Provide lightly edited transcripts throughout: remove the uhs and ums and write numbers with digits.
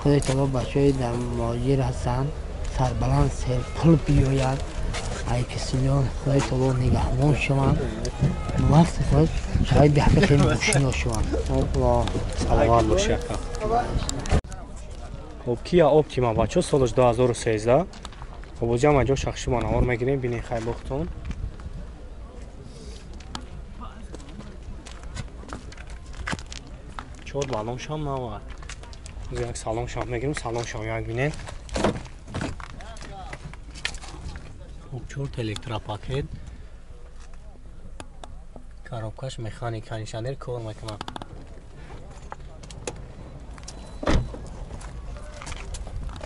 خودت با بچه در مهاجر هستن سربلند سر پل بیاید ای کسیلیان خودت با نگهبان شوند وقت خود شاید به حقیقت ماشین شوند سلامت باشی اکا خب کیا اپتیما بچه سالش 2013 خب اوزی هم اینجا شخصی مانوار میگیریم بینید خیلی بختون چود بالون شام نوار اوزی یک سالون شام میگیریم سالون شام یک بینید خب چورت الکترا پاکت کاروبکاش مکانیک کنشانر کار میکنم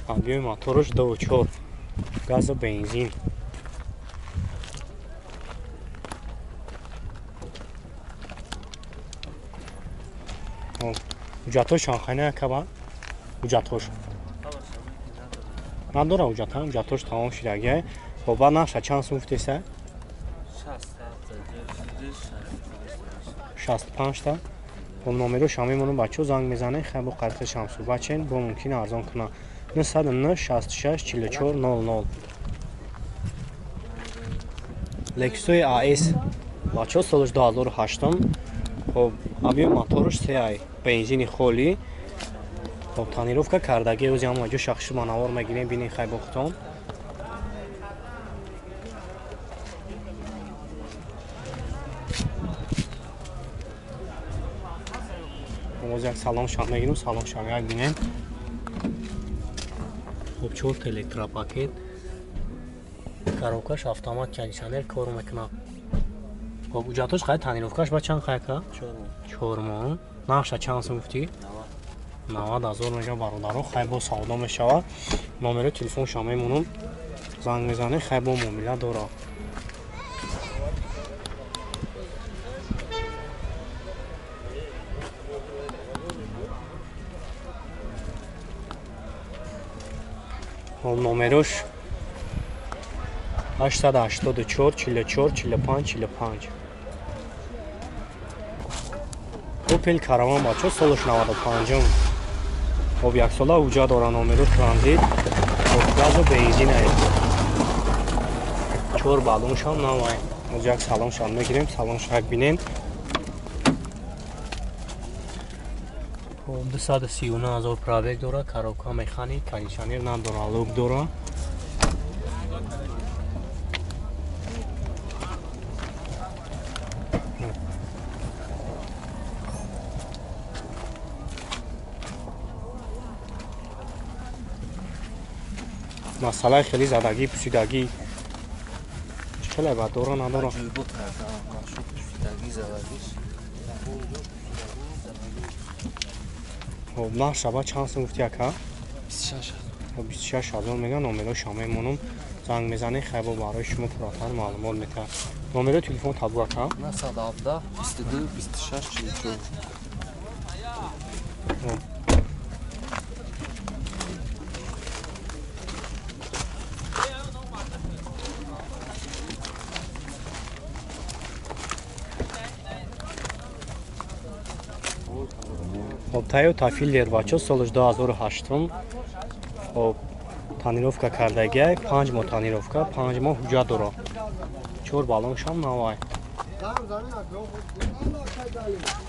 آبیوی موتورش 2.4 گاز و بنزین اوجاتوش آنخانه که با اوجاتوش نداره اوجاتوش تمام شدگه با نقشه چند سوفتی سه 65 تا با نمره شامی منو بچه زنگ میزنه خیلی قرط شمسو بچه با ممکنه ارزان کنه 909 66 44 00 لکسوی آیس بچه سالش 2008 خب ابی موتورش 3 بنزین خولی خب تانیروفکا کردگی اوزی هم جو شخصی مانوار میگیریم بینید خیلی بختون اوزی یک سلام شام میگیریم سلام شام یک بینیم خب چورت الکترا پاکت کاروبکاش автомат کنشانر کار میکنه خب اوجاتوش خیلی تانیروفکاش با چند خیلی که؟ 4 ماه نقشه چند سوفتی؟ 90,000 میگه برادرو خیلی با سودا میشود نمره تلفن شامی منم زنگ میزنه خیلی با معامله داره نمرش 884 44 45 45 اوپل کاروان بچه سالش 95 خب یک ساله اوجا داره نمره ترانزیت خب گاز و بنزین هست 4 بالونش هم نوای اوزی یک سلام شان میگیریم سلام شاک بینین خب 239,000 پرابک داره کاروبکا مکانیک کنشانر نداره لوک داره مسئله خیلی زدگی پسیدگی چله باید داره نداره خب نقشه با چند سمفتی اکا 26,000 میگن نمره شامه منم زنگ میزنه خیلی برای شما پراتر معلومات میده نمره تلفن تابو اکا 917 22 26 44 خب تویوتا فیلدر بچه سالش 2008 خب تانیروفکا کردگی 5 ماه تانیروفکا 5 ماه حجت داره 4 بالونش هم نوای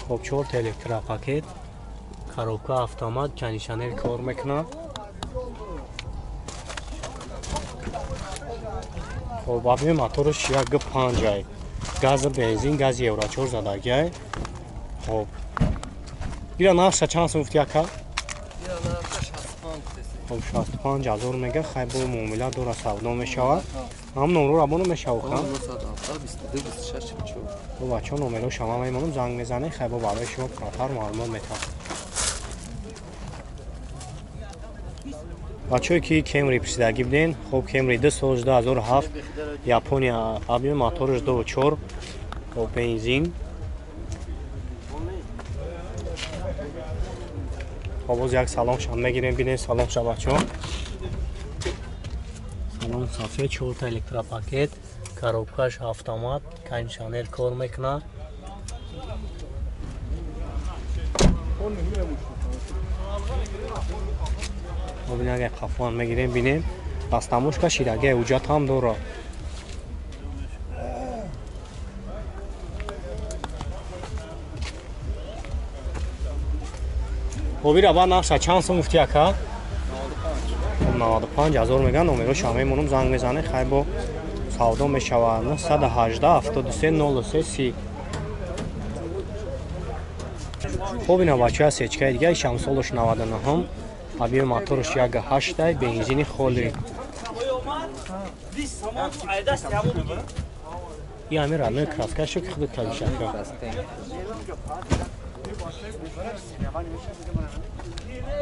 خب 4 الکترا پاکت کاروبکا автомат کنشانر کار میکنه خب ابی موتورش یک 5 گاز بنزین گاز یورو 4 زدگی خب اینا نقشه چند سوفتی اکا؟ خب 65,000 میگه خیلی با معامله داره سودا میشود هم نمره را بانو میشود خب 22 26 44 خب بچه ها نمره شما میمونم زنگ میزنه خیلی با برای شما پراتر معلومات میده بچه که کمری پسیدگی بدین خب کمری 2007 یاپونیا ابی موتورش 2.4 خب بنزین خب باز یک سلام شام میگیریم بینید سلام شما بچه ها سلام صافیه 4 تا الکترا پاکت کاروبکاش автомат کنشانر کار میکنه ببین اگه قفان میگیریم بینیم دستموشکا شیرگه اوجات هم داره. ببین را بعد نقشه چند سو مفتی اکا 95,000 میگن. نمره شامه مونم زنگ میزنه خیلی با سودا میشود 918 73 03 30. خب اینا بچه ها سیچکای دیگه شمسولش 99 هم ابی موتورش یک 8 بنزینی خالی. این همین رانه کراسکاشو که خود کلیشه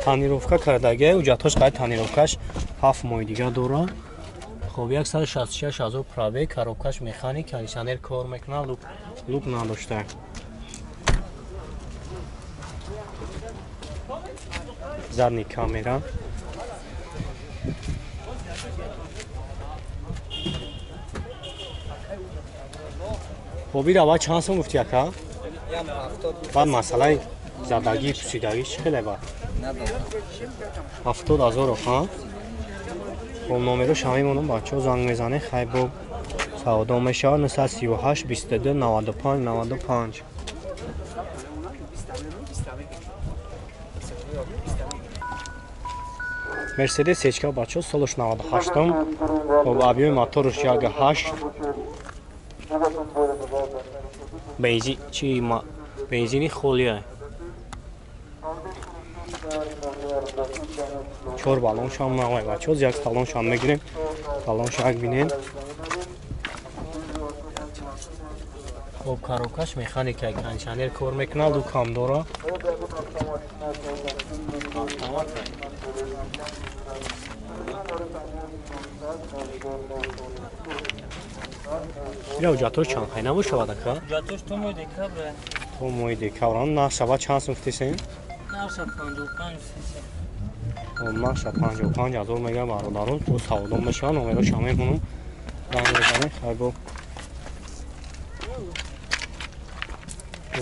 تانیروفکا کردگه اوجاتش قاید تانیروفکاش 7 ماه دیگه داره. خب 166,000 پرابه کاروبکاش مکانیک کاندیشنر کار میکنه لوک نداشته. задний камера. خب چند سو گفتی اکا؟ بعد مسئله زدگی پوسیدگی چی خیلی بود؟ 70,000 ها. خب نمره شمی مونم بچه ها زنگ میزنه خیلی با سودا میشه 938 22 95 95. مرسدس هچکا بچه ها سالش 98 خب ابیوی موتورش یک 8 بنزینی خالیه. 4 بالون شام نوای بچه ها زیاد سالون شام میگیریم سالون شاک بینین. خب کاروکاش مکانیکه کاندیشنر کار میکنه دو کام داره. اینا اوجاتوش چند خیلی نبود شود اکا؟ اوجاتوش تو موی دکابره. تو موی دکابران نه شود چند سمفتی سین؟ نه شود 55 سیسه. نه شود 55,000 میگه برادرون تو سودا میشه نمره شامه کنم زنگ میزنه خیلی با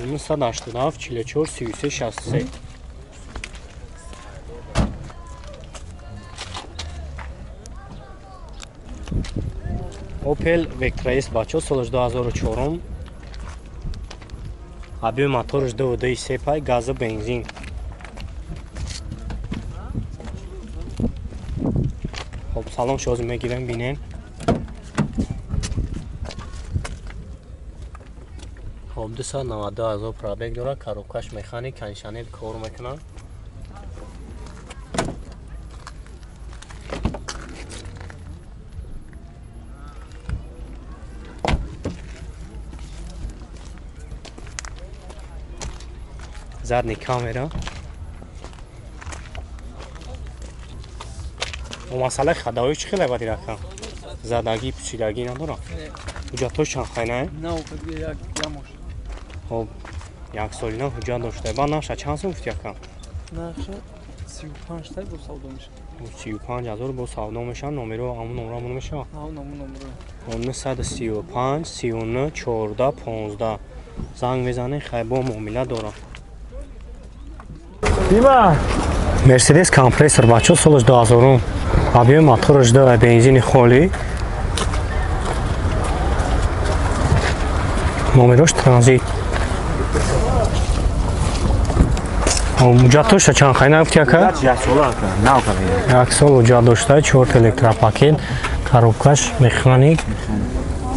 987 44 33 63. اوپل وکترا اس بچه سالش 2004 ابی موتورش 2.3 پای گاز بنزین. خب سلام شوز میگیرم بینین. خب 292,000 پرابگ داره کاروبکاش مکانیک کاندیشنر کار میکنه. задний камера. و مسئله خدایی چی خیلی بدی رکن؟ زدگی پوسیدگی نداره؟ حجتش چند خیلی نه؟ نه او که یک جمعش. خب یک سالی نه حجت داشته با نقشه چند سو گفتی یکم؟ نقشه 35 تای با سودا میشه. 35,000 با سودا میشه. نمره همون نمره همون میشه؟ همون نمره. 935 39 14 15 زنگ میزنه خیلی با معامله داره. مرسدس کمپرسور بچه سالش 2000 ابی موتورش داره بنزین خالی. نمرش ترانزیت. اوجات داشته چند خیلی نگفتی اکا؟ یک سال اوجات داشته 4 الکترا پاکت کاروبکاش مکانیک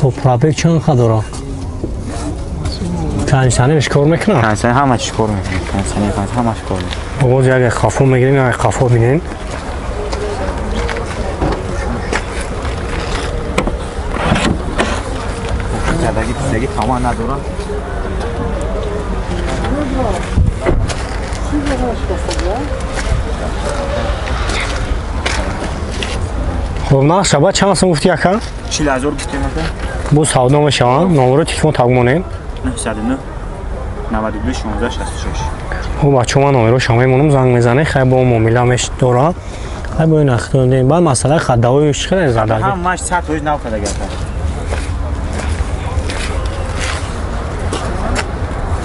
و پرابگ چند خیلی داره؟ کاندیشنرش کار میکنه؟ کاندیشنر همش کار میکنه. کاندیشنر همش کار میکنه. باز یک خافو میگیریم یک خافو بینین. زدگی پوسیدگی تمام نداره. خب نقشه باید چند سو گفتی اکا؟ 40,000 گفتیم اکا. بو سودا میشه نمره تلفن تگمونه 909 92 16 66. خب بچه من نمره شما مونم زنگ میزنه خیلی با معامله همش داره خیلی با این اختیار بعد مسئله خداویش خیلی زدگی هم ماش 100 روز نو کرده گرفته.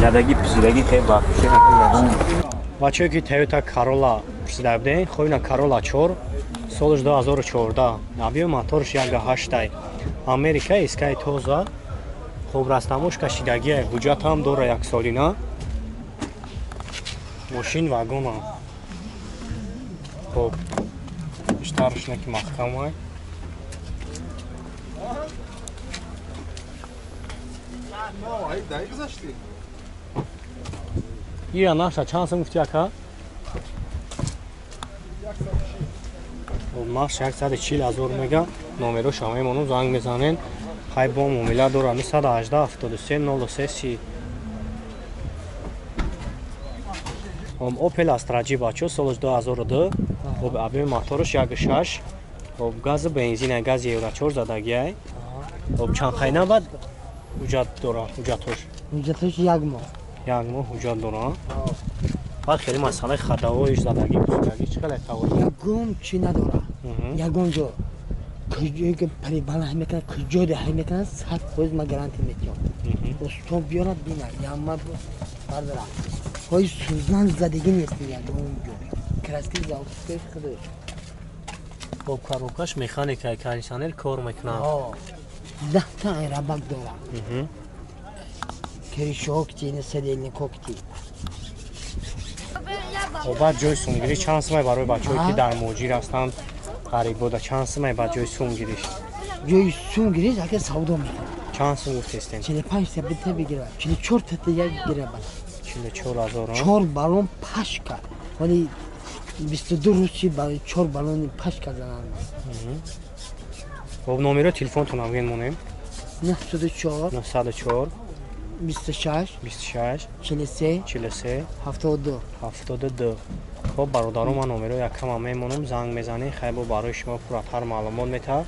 زدگی پوسیدگی خیلی باشه. بچه که تویوتا کارولا пурсида будем. Хоб ина Corolla 4 солиш 2014. Абиё моторш 1.8. Америка искай тоза. Хоб растамош кашидагия. Ҳуҷҷат ҳам дора 1 солина. Мошин вагона. Хоб иштаршна ки маҳкамай. ия наша чанд сум гуфти ака? нақш 140,000 мега. номеро шама мемонам занг мезанен. хай бо муомила дора 118 73 03 Opel Astra G бачо солиш 2002. Хоб объеми моторш 1.6. Хоб газ бензин газ евро 4 задагиай. Хоб чанд хайна бад ҳуҷҷат дора, ҳуҷҷатош. ҳуҷҷатош 1 моҳ. 1 моҳ ҳуҷҷат дора. баъд хеле масъалаи хатавоиш задагӣ пурсидагӣ чӣ хеле тавор? ягон чӣ надора. ягон ҷо куҷое ки парибаланд мекунад, куҷо деҳай мекунад, 100% ма гарантӣ метиҳам. устон биёрад бинад, яма бардара. ҳои сӯзан задагӣ нест ягон ҷо. краски заводскои худош. Хоб коробкаш механика, кондиционер кор мекунад. 10 та айрабак дора. Кришок тини седелник кокти. баъд ҷои сумгирӣ чанд сумай барои бачаҳое ки дар муҳоҷир ҳастанд ғариб бода чанд сумай баъд ҷои сумгириш? ҷои сум гириш ака савдо мекунад. чанд сум гуфтестен? 45 та бита бигира. 44 та як гираб. 44,000. 4 балон пашка. Вали 22 рӯзи ба 4 балони пашка зананд. Хоб номеро телефонтон ҳамген монем. 94 904 26 26 43 43 72. 72. хоб бародаро ман номеро яккам мемонам занг мезанед хай бо барои шумо пурратар маълумот метавад.